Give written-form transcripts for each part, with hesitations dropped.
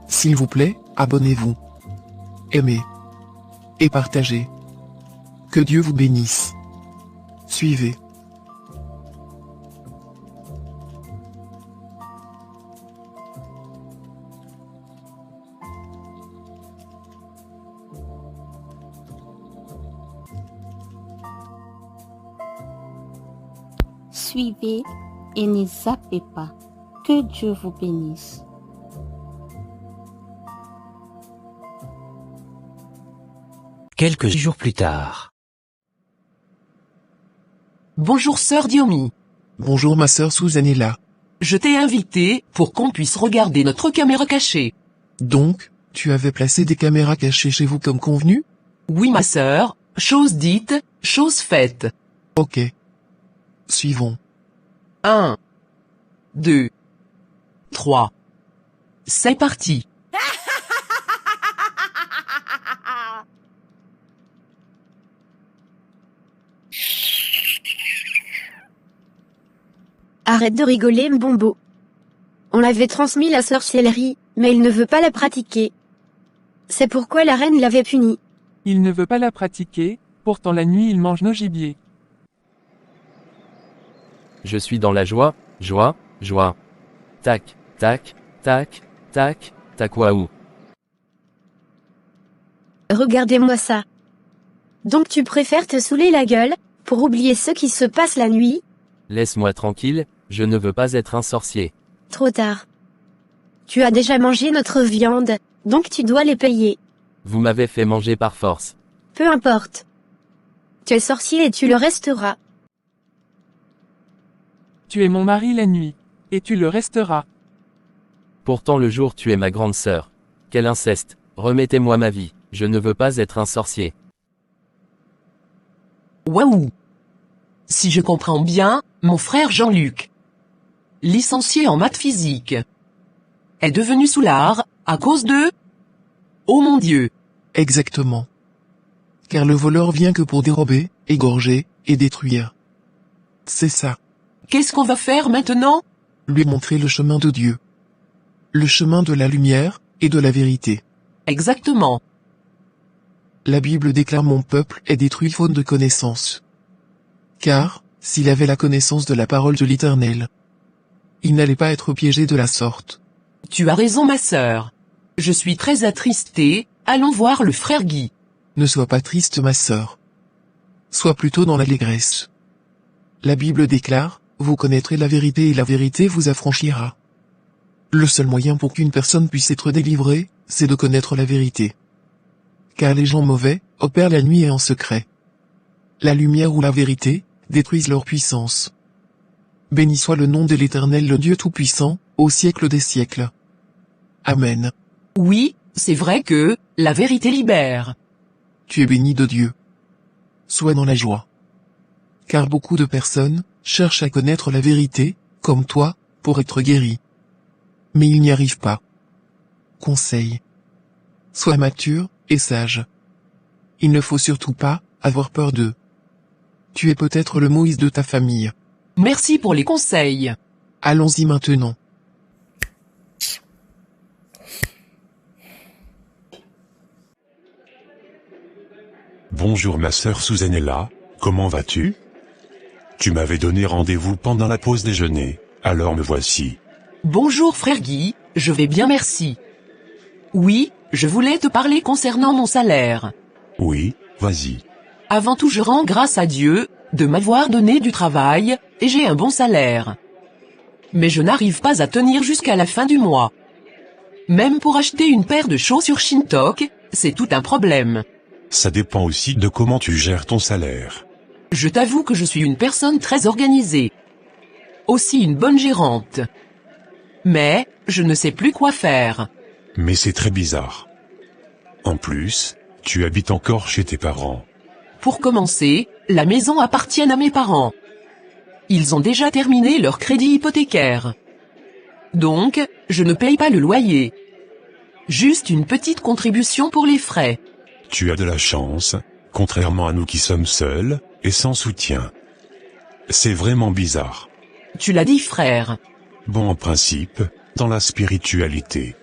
S'il vous plaît, abonnez-vous. Aimez. Et partagez. Que Dieu vous bénisse. Suivez. Suivez et ne zappez pas. Que Dieu vous bénisse. Quelques jours plus tard. Bonjour sœur Diomi. Bonjour ma sœur Susanella. Je t'ai invité pour qu'on puisse regarder notre caméra cachée. Donc, tu avais placé des caméras cachées chez vous comme convenu? Oui ma sœur, chose dite, chose faite. Ok. Suivons. 1, 2, 3. C'est parti. Arrête de rigoler Mbombo. On l'avait transmis la sorcellerie, mais il ne veut pas la pratiquer. C'est pourquoi la reine l'avait puni. Il ne veut pas la pratiquer, pourtant la nuit il mange nos gibiers. Je suis dans la joie, joie, joie. Tac, tac, tac, tac, tac waouh. Regardez-moi ça. Donc tu préfères te saouler la gueule, pour oublier ce qui se passe la nuit? Laisse-moi tranquille, je ne veux pas être un sorcier. Trop tard. Tu as déjà mangé notre viande, donc tu dois les payer. Vous m'avez fait manger par force. Peu importe. Tu es sorcier et tu le resteras. Tu es mon mari la nuit. Et tu le resteras. Pourtant le jour tu es ma grande sœur. Quel inceste, remettez-moi ma vie, je ne veux pas être un sorcier. Waouh. Si je comprends bien, mon frère Jean-Luc, licencié en maths physique, est devenu soulard, à cause de... Oh mon Dieu. Exactement. Car le voleur vient que pour dérober, égorger, et détruire. C'est ça. Qu'est-ce qu'on va faire maintenant? Lui montrer le chemin de Dieu. Le chemin de la lumière, et de la vérité. Exactement. La Bible déclare mon peuple est détruit faute de connaissance. Car, s'il avait la connaissance de la parole de l'Éternel, il n'allait pas être piégé de la sorte. Tu as raison ma sœur. Je suis très attristée, allons voir le frère Guy. Ne sois pas triste ma sœur. Sois plutôt dans l'allégresse. La Bible déclare, vous connaîtrez la vérité et la vérité vous affranchira. Le seul moyen pour qu'une personne puisse être délivrée, c'est de connaître la vérité. Car les gens mauvais, opèrent la nuit et en secret. La lumière ou la vérité, détruisent leur puissance. Béni soit le nom de l'Éternel le Dieu Tout-Puissant, au siècle des siècles. Amen. Oui, c'est vrai que, la vérité libère. Tu es béni de Dieu. Sois dans la joie. Car beaucoup de personnes cherchent à connaître la vérité, comme toi, pour être guéris. Mais ils n'y arrivent pas. Conseil. Sois mature et sage. Il ne faut surtout pas avoir peur d'eux. Tu es peut-être le Moïse de ta famille. Merci pour les conseils. Allons-y maintenant. Bonjour ma sœur Susanella, comment vas-tu? Tu m'avais donné rendez-vous pendant la pause déjeuner, alors me voici. Bonjour frère Guy, je vais bien merci. Oui, je voulais te parler concernant mon salaire. Oui, vas-y. Avant tout je rends grâce à Dieu, de m'avoir donné du travail, et j'ai un bon salaire. Mais je n'arrive pas à tenir jusqu'à la fin du mois. Même pour acheter une paire de chaussures Shintok, c'est tout un problème. Ça dépend aussi de comment tu gères ton salaire. Je t'avoue que je suis une personne très organisée. Aussi une bonne gérante. Mais, je ne sais plus quoi faire. Mais c'est très bizarre. En plus, tu habites encore chez tes parents. Pour commencer, la maison appartient à mes parents. Ils ont déjà terminé leur crédit hypothécaire. Donc, je ne paye pas le loyer. Juste une petite contribution pour les frais. Tu as de la chance, contrairement à nous qui sommes seuls, et sans soutien. C'est vraiment bizarre. Tu l'as dit frère. Bon en principe, dans la spiritualité.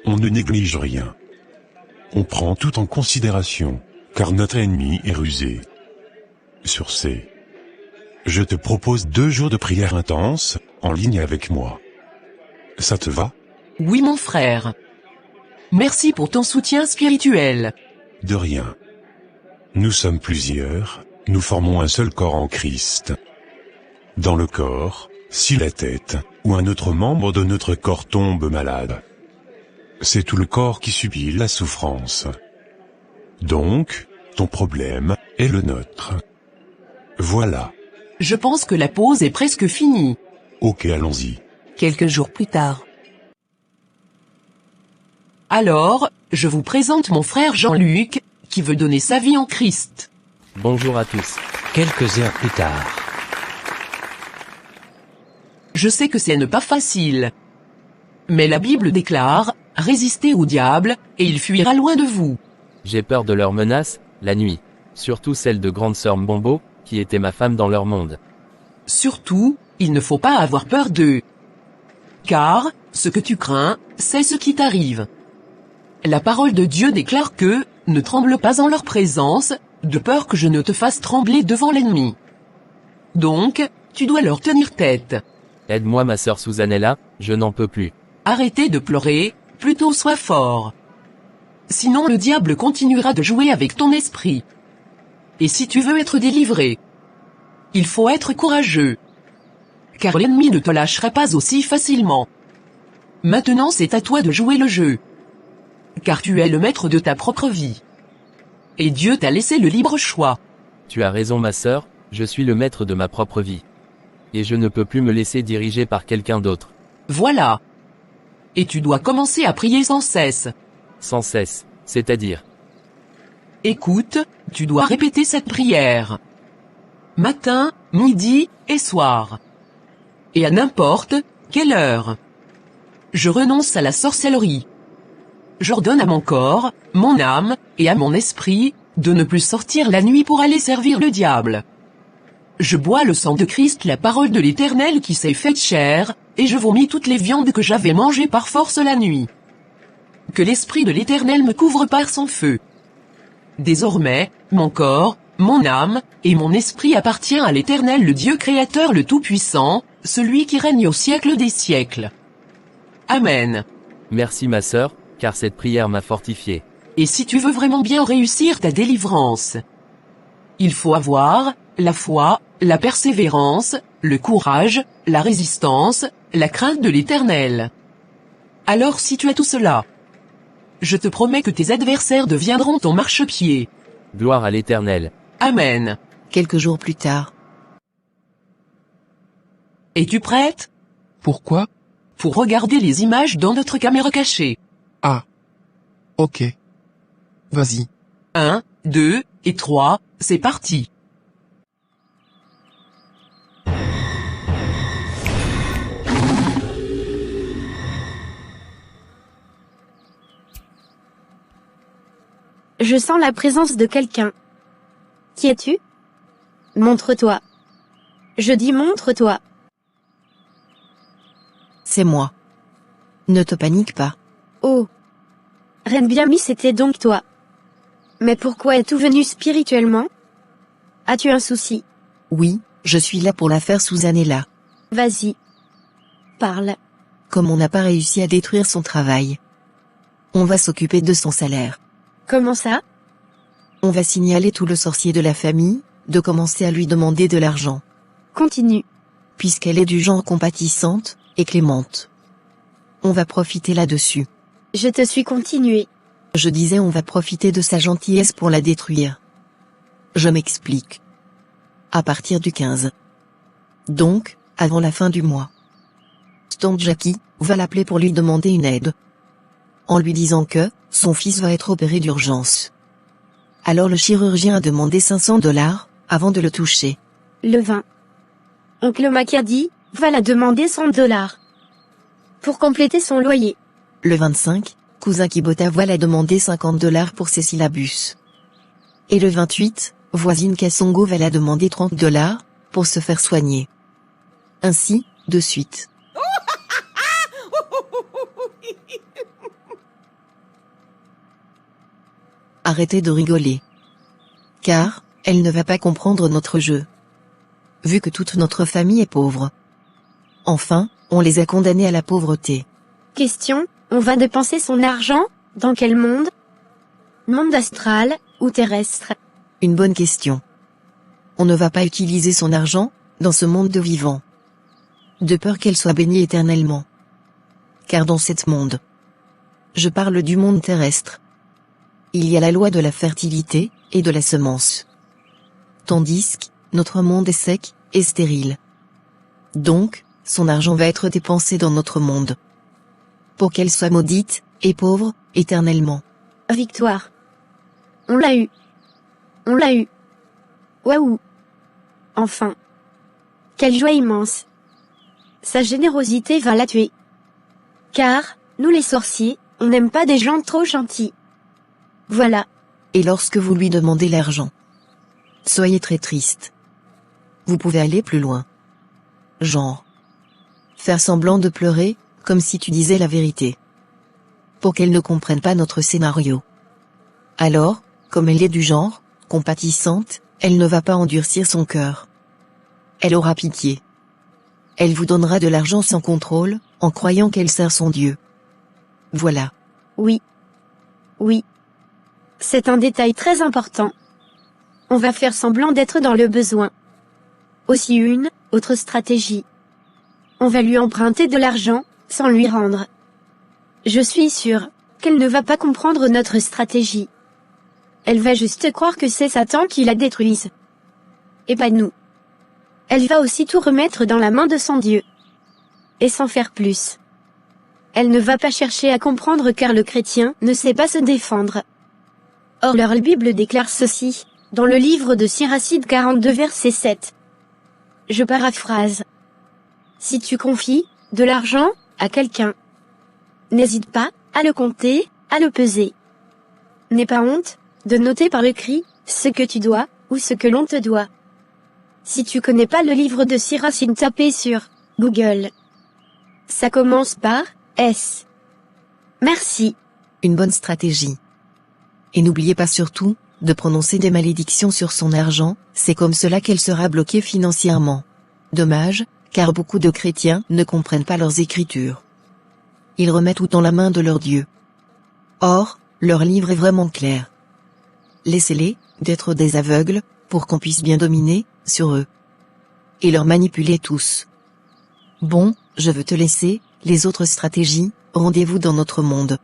On ne néglige rien. On prend tout en considération, car notre ennemi est rusé. Sur ces, je te propose 2 jours de prière intense, en ligne avec moi. Ça te va? Oui mon frère. Merci pour ton soutien spirituel. De rien. Nous sommes plusieurs, nous formons un seul corps en Christ. Dans le corps, si la tête, ou un autre membre de notre corps tombe malade, c'est tout le corps qui subit la souffrance. Donc, ton problème est le nôtre. Voilà. Je pense que la pause est presque finie. Ok, allons-y. Quelques jours plus tard. Alors, je vous présente mon frère Jean-Luc, qui veut donner sa vie en Christ. Bonjour à tous. Quelques heures plus tard. Je sais que c'est pas facile. Mais la Bible déclare, résistez au diable, et il fuira loin de vous. J'ai peur de leurs menaces, la nuit. Surtout celle de grande sœur Mbombo, qui était ma femme dans leur monde. Surtout, il ne faut pas avoir peur d'eux. Car, ce que tu crains, c'est ce qui t'arrive. La parole de Dieu déclare que, ne tremble pas en leur présence, de peur que je ne te fasse trembler devant l'ennemi. Donc, tu dois leur tenir tête. Aide-moi ma sœur Susanella, je n'en peux plus. Arrêtez de pleurer, plutôt sois fort. Sinon le diable continuera de jouer avec ton esprit. Et si tu veux être délivré, il faut être courageux. Car l'ennemi ne te lâcherait pas aussi facilement. Maintenant c'est à toi de jouer le jeu. Car tu es le maître de ta propre vie. Et Dieu t'a laissé le libre choix. Tu as raison ma sœur, je suis le maître de ma propre vie. Et je ne peux plus me laisser diriger par quelqu'un d'autre. Voilà. Et tu dois commencer à prier sans cesse. Sans cesse, c'est-à-dire. Écoute, tu dois répéter cette prière. Matin, midi, et soir. Et à n'importe quelle heure. Je renonce à la sorcellerie. J'ordonne à mon corps, mon âme, et à mon esprit, de ne plus sortir la nuit pour aller servir le diable. Je bois le sang de Christ, la parole de l'Éternel qui s'est faite chair, et je vomis toutes les viandes que j'avais mangées par force la nuit. Que l'Esprit de l'Éternel me couvre par son feu. Désormais, mon corps, mon âme, et mon esprit appartient à l'Éternel le Dieu créateur le Tout-Puissant, celui qui règne au siècle des siècles. Amen. Merci ma sœur, car cette prière m'a fortifié. Et si tu veux vraiment bien réussir ta délivrance, il faut avoir la foi, la persévérance, le courage, la résistance, la crainte de l'Éternel. Alors si tu as tout cela, je te promets que tes adversaires deviendront ton marchepied. Gloire à l'Éternel. Amen. Quelques jours plus tard. Es-tu prête? Pourquoi? Pour regarder les images dans notre caméra cachée. Ah. Ok. Vas-y. 1, 2, et 3, c'est parti. Je sens la présence de quelqu'un. Qui es-tu? Montre-toi. Je dis montre-toi. C'est moi. Ne te panique pas. Oh. Renbiami, c'était donc toi. Mais pourquoi es-tu venu spirituellement? As-tu un souci? Oui, je suis là pour l'affaire Susanella. Vas-y. Parle. Comme on n'a pas réussi à détruire son travail, on va s'occuper de son salaire. Comment ça? On va signaler tout le sorcier de la famille, de commencer à lui demander de l'argent. Continue. Puisqu'elle est du genre compatissante et clémente. On va profiter là-dessus. Je te suis continué. Je disais on va profiter de sa gentillesse pour la détruire. Je m'explique. À partir du 15. Donc, avant la fin du mois. Storm Jackie va l'appeler pour lui demander une aide. En lui disant que son fils va être opéré d'urgence. Alors le chirurgien a demandé $500 avant de le toucher. Le 20. Oncle Macadi va la demander $100. Pour compléter son loyer. Le 25, cousin Kibota va la demander $50 pour ses syllabus. Et le 28, voisine Kassongo va la demander $30 pour se faire soigner. Ainsi, de suite. Arrêtez de rigoler. Car, elle ne va pas comprendre notre jeu. Vu que toute notre famille est pauvre. Enfin, on les a condamnés à la pauvreté. Question, on va dépenser son argent, dans quel monde? Monde astral, ou terrestre? Une bonne question. On ne va pas utiliser son argent, dans ce monde de vivants. De peur qu'elle soit bénie éternellement. Car dans cet monde, je parle du monde terrestre, il y a la loi de la fertilité, et de la semence. Tandis que, notre monde est sec, et stérile. Donc, son argent va être dépensé dans notre monde. Pour qu'elle soit maudite, et pauvre, éternellement. Victoire. On l'a eu. On l'a eu. Waouh. Enfin. Quelle joie immense. Sa générosité va la tuer. Car, nous les sorciers, on n'aime pas des gens trop gentils. Voilà. Et lorsque vous lui demandez l'argent, soyez très triste. Vous pouvez aller plus loin. Genre. Faire semblant de pleurer, comme si tu disais la vérité. Pour qu'elle ne comprenne pas notre scénario. Alors, comme elle est du genre, compatissante, elle ne va pas endurcir son cœur. Elle aura pitié. Elle vous donnera de l'argent sans contrôle, en croyant qu'elle sert son Dieu. Voilà. Oui. Oui. C'est un détail très important. On va faire semblant d'être dans le besoin. Aussi une autre stratégie. On va lui emprunter de l'argent, sans lui rendre. Je suis sûre qu'elle ne va pas comprendre notre stratégie. Elle va juste croire que c'est Satan qui la détruise. Et pas nous. Elle va aussi tout remettre dans la main de son Dieu. Et sans faire plus. Elle ne va pas chercher à comprendre car le chrétien ne sait pas se défendre. Or leur Bible déclare ceci, dans le livre de Siracide 42 verset 7. Je paraphrase. Si tu confies de l'argent à quelqu'un, n'hésite pas à le compter, à le peser. N'aie pas honte de noter par écrit ce que tu dois ou ce que l'on te doit. Si tu connais pas le livre de Siracide, tapez sur Google. Ça commence par S. Merci. Une bonne stratégie. Et n'oubliez pas surtout, de prononcer des malédictions sur son argent, c'est comme cela qu'elle sera bloquée financièrement. Dommage, car beaucoup de chrétiens ne comprennent pas leurs écritures. Ils remettent tout dans la main de leur Dieu. Or, leur livre est vraiment clair. Laissez-les, d'être des aveugles, pour qu'on puisse bien dominer, sur eux. Et leur manipuler tous. Bon, je veux te laisser, les autres stratégies, rendez-vous dans notre monde.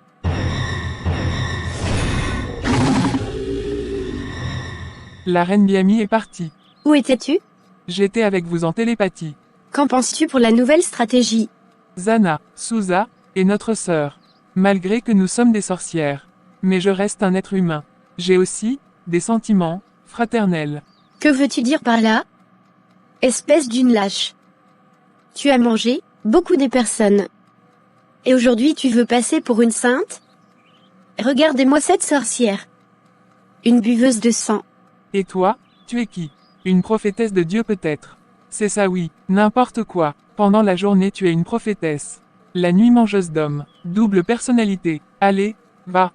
La reine Biami est partie. Où étais-tu? J'étais avec vous en télépathie. Qu'en penses-tu pour la nouvelle stratégie? Zana, Souza, est notre sœur. Malgré que nous sommes des sorcières. Mais je reste un être humain. J'ai aussi, des sentiments, fraternels. Que veux-tu dire par là? Espèce d'une lâche. Tu as mangé, beaucoup des personnes. Et aujourd'hui tu veux passer pour une sainte? Regardez-moi cette sorcière. Une buveuse de sang. Et toi, tu es qui? Une prophétesse de Dieu peut-être. C'est ça oui, n'importe quoi. Pendant la journée tu es une prophétesse. La nuit mangeuse d'hommes. Double personnalité. Allez, va.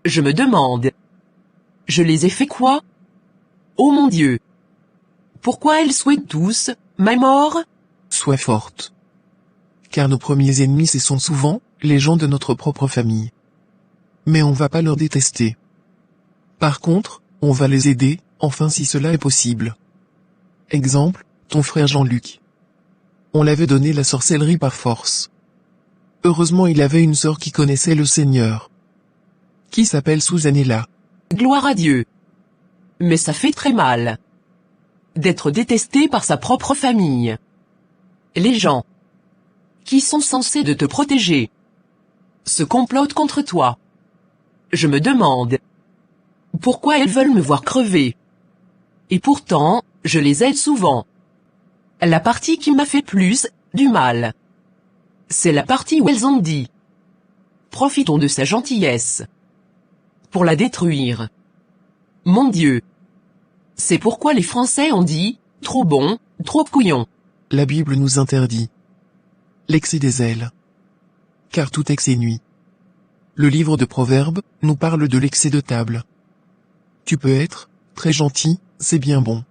Je me demande. Je les ai fait quoi? Oh mon Dieu! Pourquoi elles souhaitent tous ma mort? Sois forte. Car nos premiers ennemis ce sont souvent les gens de notre propre famille. Mais on va pas leur détester. Par contre, on va les aider, enfin si cela est possible. Exemple, ton frère Jean-Luc. On l'avait donné la sorcellerie par force. Heureusement il avait une sœur qui connaissait le Seigneur. Qui s'appelle Susanella. Gloire à Dieu. Mais ça fait très mal. D'être détesté par sa propre famille. Les gens qui sont censés de te protéger se complotent contre toi. Je me demande pourquoi elles veulent me voir crever. Et pourtant, je les aide souvent. La partie qui m'a fait plus du mal, c'est la partie où elles ont dit « Profitons de sa gentillesse pour la détruire. » Mon Dieu, C'est pourquoi les Français ont dit « trop bon, trop couillon ». La Bible nous interdit l'excès des ailes, car tout excès nuit. Le livre de Proverbes nous parle de l'excès de table. Tu peux être très gentil, c'est bien bon.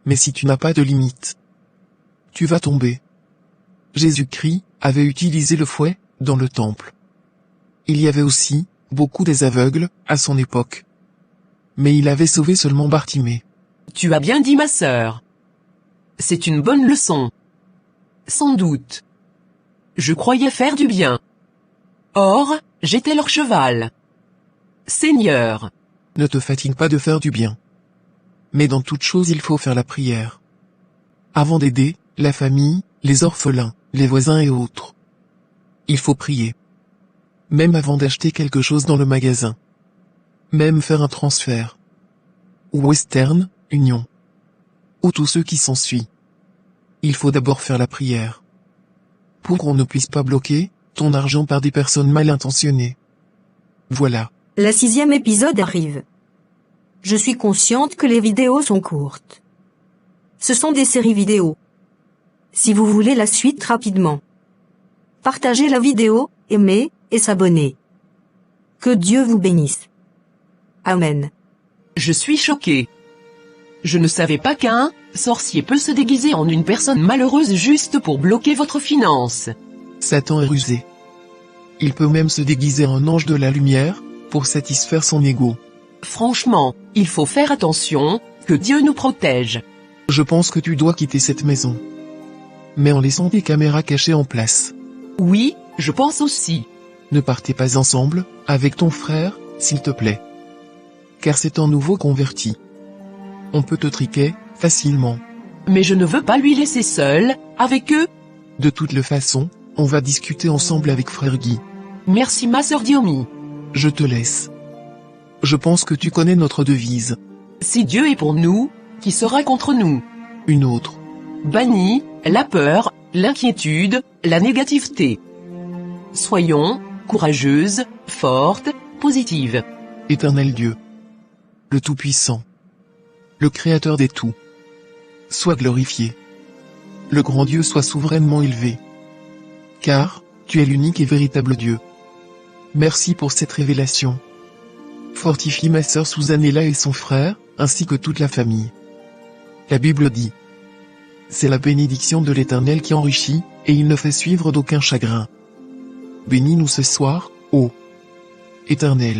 Mais si tu n'as pas de limite, tu vas tomber. Jésus-Christ avait utilisé le fouet dans le temple. Il y avait aussi beaucoup des aveugles à son époque. Mais il avait sauvé seulement Bartimée. Tu as bien dit ma sœur. C'est une bonne leçon. Sans doute. Je croyais faire du bien. Or, j'étais leur cheval. Seigneur. Ne te fatigue pas de faire du bien. Mais dans toute chose il faut faire la prière. Avant d'aider la famille, les orphelins, les voisins et autres. Il faut prier. Même avant d'acheter quelque chose dans le magasin. Même faire un transfert. Ou Western Union. Ou tous ceux qui s'ensuivent. Il faut d'abord faire la prière. Pour qu'on ne puisse pas bloquer ton argent par des personnes mal intentionnées. Voilà. Le 6e épisode arrive. Je suis consciente que les vidéos sont courtes. Ce sont des séries vidéo. Si vous voulez la suite rapidement, partagez la vidéo, aimez et s'abonnez. Que Dieu vous bénisse. Amen. Je suis choqué. Je ne savais pas qu'un sorcier peut se déguiser en une personne malheureuse juste pour bloquer votre finance. Satan est rusé. Il peut même se déguiser en ange de la lumière, pour satisfaire son ego. Franchement, il faut faire attention, que Dieu nous protège. Je pense que tu dois quitter cette maison. Mais en laissant des caméras cachées en place. Oui, je pense aussi. Ne partez pas ensemble, avec ton frère, s'il te plaît. Car c'est un nouveau converti. On peut te triquer, facilement. Mais je ne veux pas lui laisser seul, avec eux. De toutes les façons, on va discuter ensemble avec frère Guy. Merci ma sœur Diomi. Je te laisse. Je pense que tu connais notre devise. Si Dieu est pour nous, qui sera contre nous? Une autre. Bannis la peur, l'inquiétude, la négativité. Soyons courageuses, fortes, positives. Éternel Dieu, le Tout-Puissant, le Créateur des tout, sois glorifié. Le grand Dieu soit souverainement élevé. Car, tu es l'unique et véritable Dieu. Merci pour cette révélation. Fortifie ma sœur Susanella et son frère, ainsi que toute la famille. La Bible dit: c'est la bénédiction de l'Éternel qui enrichit, et il ne fait suivre d'aucun chagrin. Bénis-nous ce soir, ô Éternel.